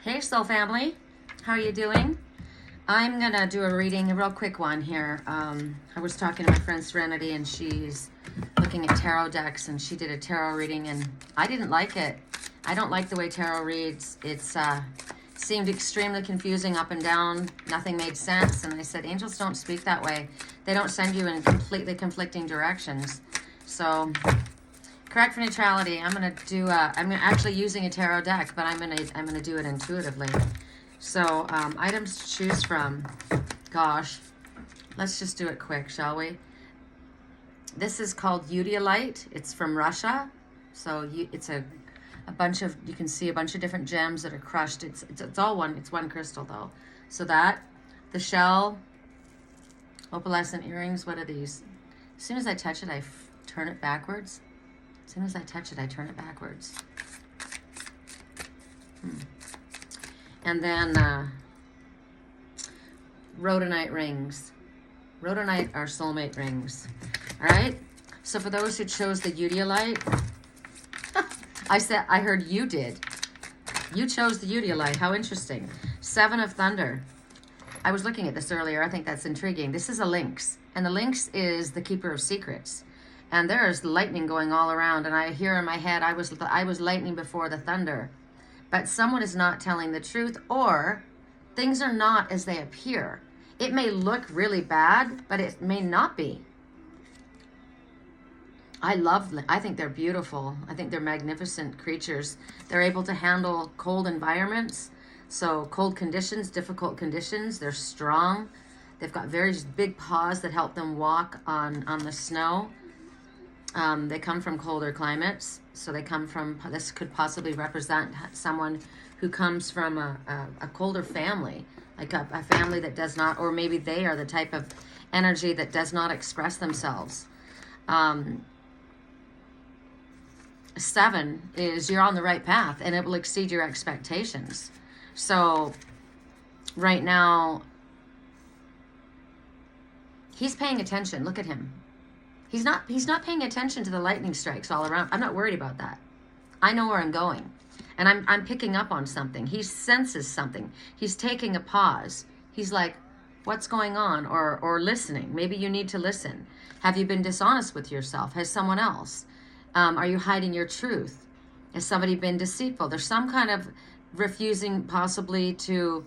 Hey, Soul Family. How are you doing? I'm going to do a reading, a real quick one here. I was talking to my friend Serenity, and she's looking at tarot decks, and she did a tarot reading, and I didn't like it. I don't like the way tarot reads. It's seemed extremely confusing up and down. Nothing made sense, and I said, angels don't speak that way. They don't send you in completely conflicting directions. So, correct for neutrality. I'm gonna do. I'm actually using a tarot deck, but I'm gonna do it intuitively. So, items to choose from. Gosh, let's just do it quick, shall we? This is called Eudialyte. It's from Russia. So it's a bunch of, you can see a bunch of different gems that are crushed. It's all one. It's one crystal though. So that, the shell, opalescent earrings. What are these? As soon as I touch it, I turn it backwards. As soon as I touch it, I turn it backwards. And then Rhodonite Rings. Rhodonite are soulmate rings. All right? So for those who chose the Eudialyte, I heard you did. You chose the Eudialyte. How interesting. Seven of Thunder. I was looking at this earlier. I think that's intriguing. This is a lynx. And the lynx is the keeper of secrets. And there is lightning going all around. And I hear in my head, I was lightning before the thunder. But someone is not telling the truth, or things are not as they appear. It may look really bad, but it may not be. I think they're beautiful. I think they're magnificent creatures. They're able to handle cold environments. So cold conditions, difficult conditions. They're strong. They've got very big paws that help them walk on the snow. They come from colder climates. So they come from, this could possibly represent someone who comes from a colder family, like a family that does not, or maybe they are the type of energy that does not express themselves. Seven is you're on the right path and it will exceed your expectations. So right now, he's paying attention. Look at him. He's not paying attention to the lightning strikes all around. I'm not worried about that. I know where I'm going. And I'm picking up on something. He senses something. He's taking a pause. He's like, what's going on? Or listening. Maybe you need to listen. Have you been dishonest with yourself? Has someone else? Are you hiding your truth? Has somebody been deceitful? There's some kind of refusing possibly to,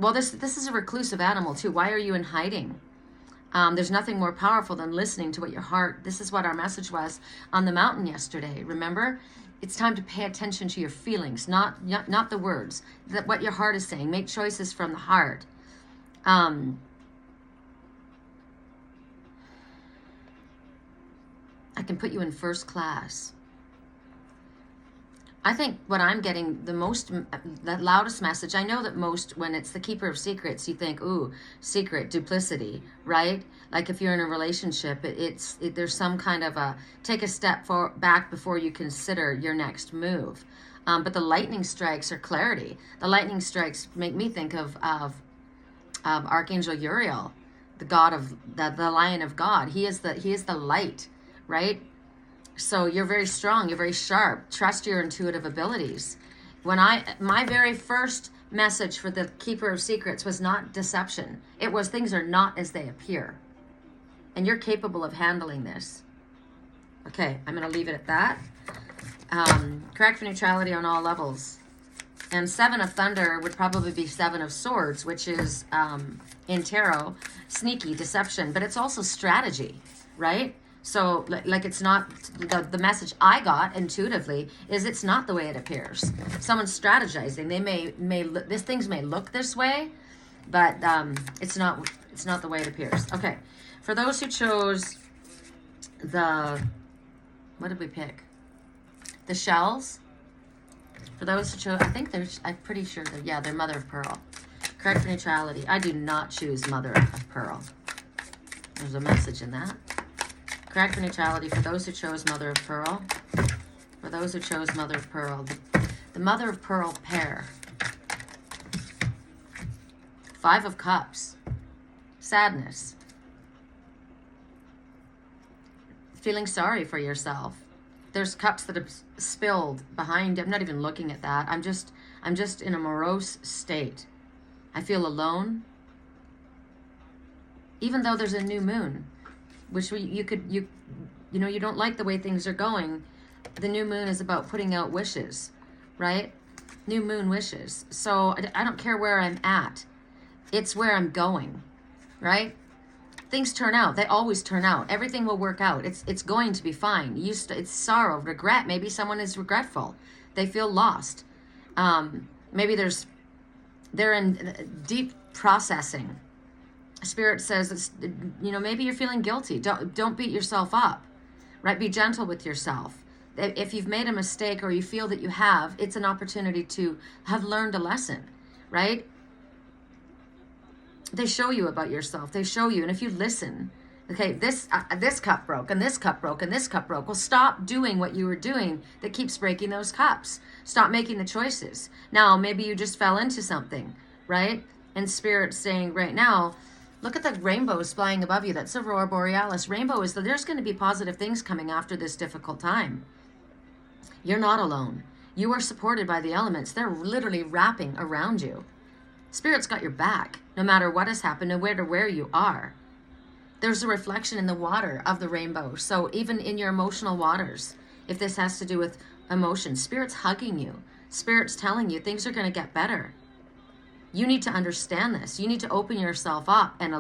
well, this is a reclusive animal too. Why are you in hiding? There's nothing more powerful than listening to what your heart, this is what our message was on the mountain yesterday. Remember? It's time to pay attention to your feelings, not the words, what your heart is saying. Make choices from the heart. I can put you in first class. I think what I'm getting the loudest message, I know that most, when it's the keeper of secrets, you think, ooh, secret, duplicity, right? Like if you're in a relationship, there's some kind of take a step back before you consider your next move. But the lightning strikes are clarity. The lightning strikes make me think of Archangel Uriel, the god of, the lion of God. He is the light, right? So you're very strong, you're very sharp. Trust your intuitive abilities. My very first message for the keeper of secrets was not deception. It was things are not as they appear. And you're capable of handling this. Okay, I'm going to leave it at that. Correct for neutrality on all levels. And Seven of Thunder would probably be Seven of Swords, which is, in tarot, sneaky, deception. But it's also strategy, right? So, like it's not, the message I got intuitively is it's not the way it appears. Someone's strategizing. They these things may look this way, but it's not the way it appears. Okay, for those who chose what did we pick? The shells. For those who chose, I'm pretty sure they're Mother of Pearl. Correct for neutrality. I do not choose Mother of Pearl. There's a message in that. Correct for neutrality for those who chose Mother of Pearl. For those who chose Mother of Pearl. The Mother of Pearl pair. Five of Cups. Sadness. Feeling sorry for yourself. There's cups that have spilled behind. I'm not even looking at that. I'm just in a morose state. I feel alone. Even though there's a new moon, which you don't like the way things are going. The new moon is about putting out wishes, right? New moon wishes. So I don't care where I'm at. It's where I'm going, right? Things turn out. They always turn out. Everything will work out. It's going to be fine. It's sorrow, regret. Maybe someone is regretful. They feel lost. Maybe they're in deep processing. Spirit says, maybe you're feeling guilty. Don't beat yourself up, right? Be gentle with yourself. If you've made a mistake or you feel that you have, it's an opportunity to have learned a lesson, right? They show you about yourself. They show you. And if you listen, okay, this cup broke and this cup broke and this cup broke. Well, stop doing what you were doing that keeps breaking those cups. Stop making the choices. Now, maybe you just fell into something, right? And Spirit's saying right now, look at the rainbows flying above you. That's Aurora Borealis. Rainbow is that there's going to be positive things coming after this difficult time. You're not alone. You are supported by the elements. They're literally wrapping around you. Spirit's got your back, no matter what has happened, no matter where you are. There's a reflection in the water of the rainbow. So even in your emotional waters, if this has to do with emotion, Spirit's hugging you. Spirit's telling you things are going to get better. You need to understand this. You need to open yourself up and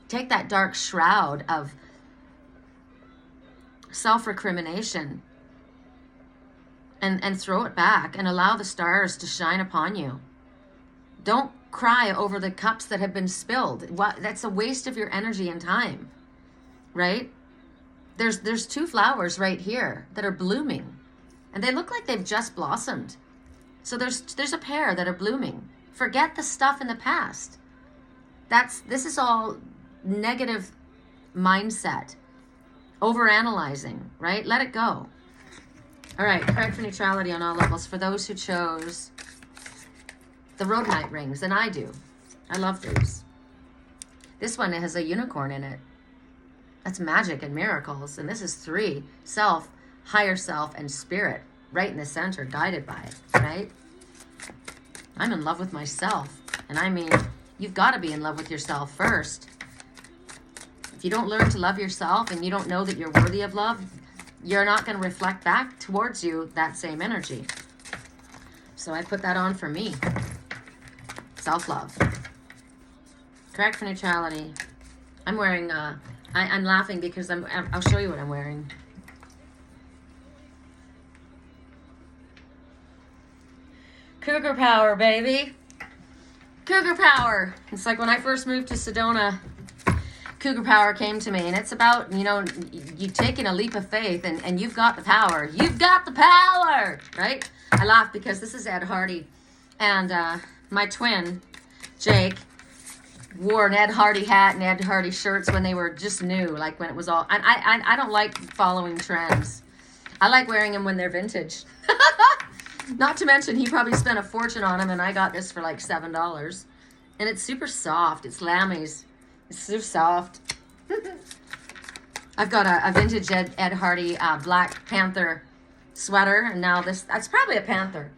take that dark shroud of self-recrimination and throw it back and allow the stars to shine upon you. Don't cry over the cups that have been spilled. That's a waste of your energy and time, right? There's two flowers right here that are blooming, and they look like they've just blossomed. So there's a pair that are blooming. Forget the stuff in the past. This is all negative mindset, overanalyzing, right? Let it go. All right, correct for neutrality on all levels for those who chose the Rhodonite Rings, and I do. I love these. This one has a unicorn in it. That's magic and miracles, and this is 3: self, higher self, and spirit, right in the center, guided by it, right? I'm in love with myself, and I mean, you've got to be in love with yourself first. If you don't learn to love yourself and you don't know that you're worthy of love, you're not going to reflect back towards you that same energy. So I put that on for me. Self-love. Correct for neutrality. I'm wearing, I'm laughing because I'll show you what I'm wearing. Cougar power, baby. Cougar power. It's like when I first moved to Sedona, Cougar power came to me, and it's about, you taking a leap of faith, and you've got the power. You've got the power, right? I laugh because this is Ed Hardy, and my twin, Jake, wore an Ed Hardy hat and Ed Hardy shirts when they were just new, like when it was all, and I don't like following trends. I like wearing them when they're vintage. Not to mention, he probably spent a fortune on them, and I got this for like $7. And it's super soft. It's Lambie's. It's so soft. I've got a vintage Ed Hardy Black Panther sweater, and now that's probably a panther.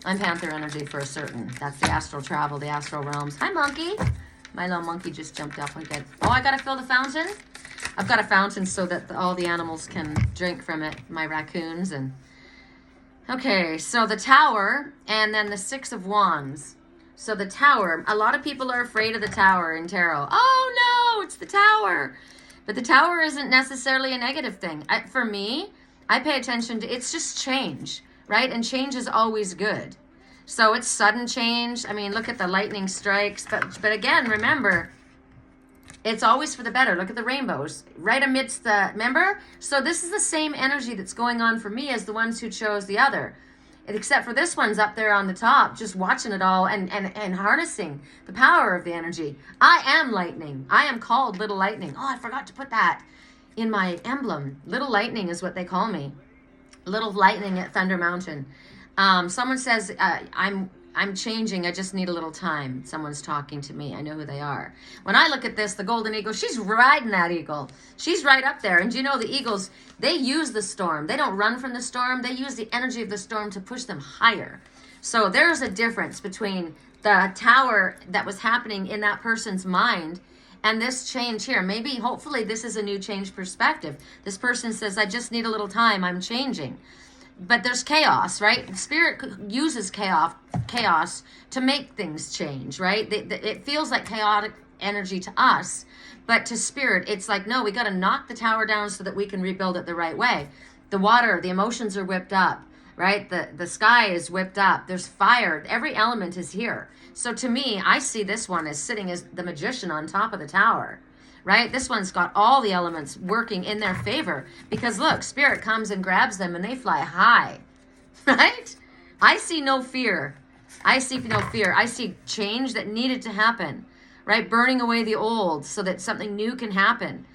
I'm panther energy for a certain. That's the astral travel, the astral realms. Hi, monkey. My little monkey just jumped up. I got to fill the fountain? I've got a fountain so that all the animals can drink from it. My raccoons and... Okay, so the Tower, and then the 6 of Wands. So the Tower, a lot of people are afraid of the Tower in tarot. Oh no, it's the Tower. But the Tower isn't necessarily a negative thing. For me, I pay attention to, it's just change, right? And change is always good. So it's sudden change. I mean, look at the lightning strikes. But again, remember, it's always for the better. Look at the rainbows right amidst the, remember? So this is the same energy that's going on for me as the ones who chose the other. Except for this one's up there on the top, just watching it all and harnessing the power of the energy. I am lightning. I am called Little Lightning. Oh, I forgot to put that in my emblem. Little Lightning is what they call me. Little Lightning at Thunder Mountain. Someone says, I'm changing. I just need a little time. Someone's talking to me. I know who they are. When I look at this, the golden eagle, she's riding that eagle. She's right up there. And you know, the eagles, they use the storm. They don't run from the storm. They use the energy of the storm to push them higher. So there's a difference between the tower that was happening in that person's mind and this change here. Maybe, hopefully, this is a new change perspective. This person says, I just need a little time. I'm changing. But there's chaos, right? Spirit uses chaos to make things change, right? It feels like chaotic energy to us, but to Spirit, it's like, no, we got to knock the tower down so that we can rebuild it the right way. The water, the emotions are whipped up, right? The sky is whipped up. There's fire. Every element is here. So to me, I see this one as sitting as the magician on top of the tower, right? This one's got all the elements working in their favor because look, Spirit comes and grabs them and they fly high, right? I see no fear. I see no fear. I see change that needed to happen, right? Burning away the old so that something new can happen.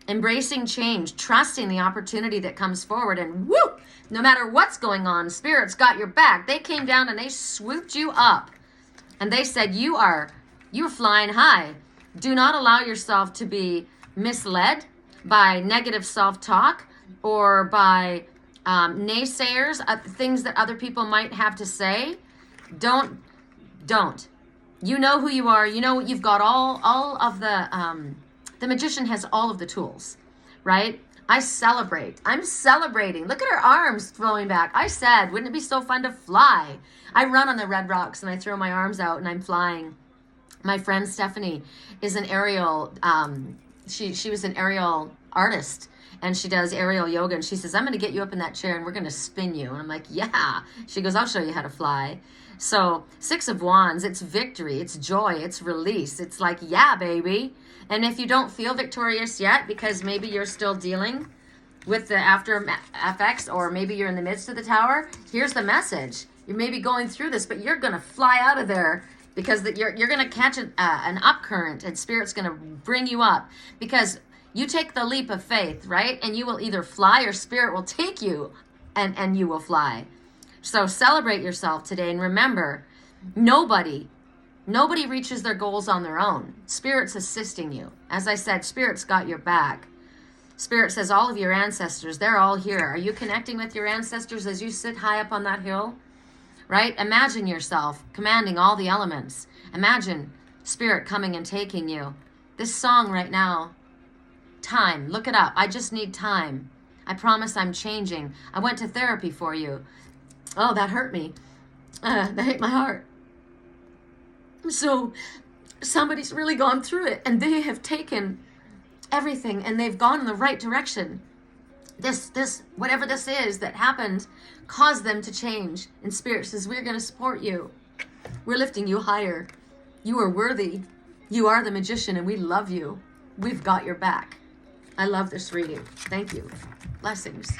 Embracing change, trusting the opportunity that comes forward, and whoo, no matter what's going on, Spirit's got your back. They came down and they swooped you up and they said, you're flying high. Do not allow yourself to be misled by negative self-talk or by naysayers, things that other people might have to say. Don't. You know who you are. You know you've got all of the magician has all of the tools, right? I celebrate. I'm celebrating. Look at her arms flowing back. I said, wouldn't it be so fun to fly? I run on the red rocks and I throw my arms out and I'm flying. My friend Stephanie is an aerial, she was an aerial artist and she does aerial yoga. And she says, I'm going to get you up in that chair and we're going to spin you. And I'm like, yeah. She goes, I'll show you how to fly. So 6 of Wands, it's victory, it's joy, it's release. It's like, yeah, baby. And if you don't feel victorious yet, because maybe you're still dealing with the after effects, or maybe you're in the midst of the tower, here's the message. You may be going through this, but you're going to fly out of there because you're going to catch an upcurrent and Spirit's going to bring you up because you take the leap of faith, right? And you will either fly or Spirit will take you and you will fly. So celebrate yourself today and remember, nobody reaches their goals on their own. Spirit's assisting you. As I said, Spirit's got your back. Spirit says all of your ancestors, they're all here. Are you connecting with your ancestors as you sit high up on that hill? Right? Imagine yourself commanding all the elements. Imagine Spirit coming and taking you. This song right now, time, look it up. I just need time. I promise I'm changing. I went to therapy for you. Oh, that hurt me. That hit my heart. So somebody's really gone through it and they have taken everything and they've gone in the right direction. This, whatever this is that happened, caused them to change. And Spirit says, we're going to support you. We're lifting you higher. You are worthy. You are the magician and we love you. We've got your back. I love this reading. Thank you. Blessings.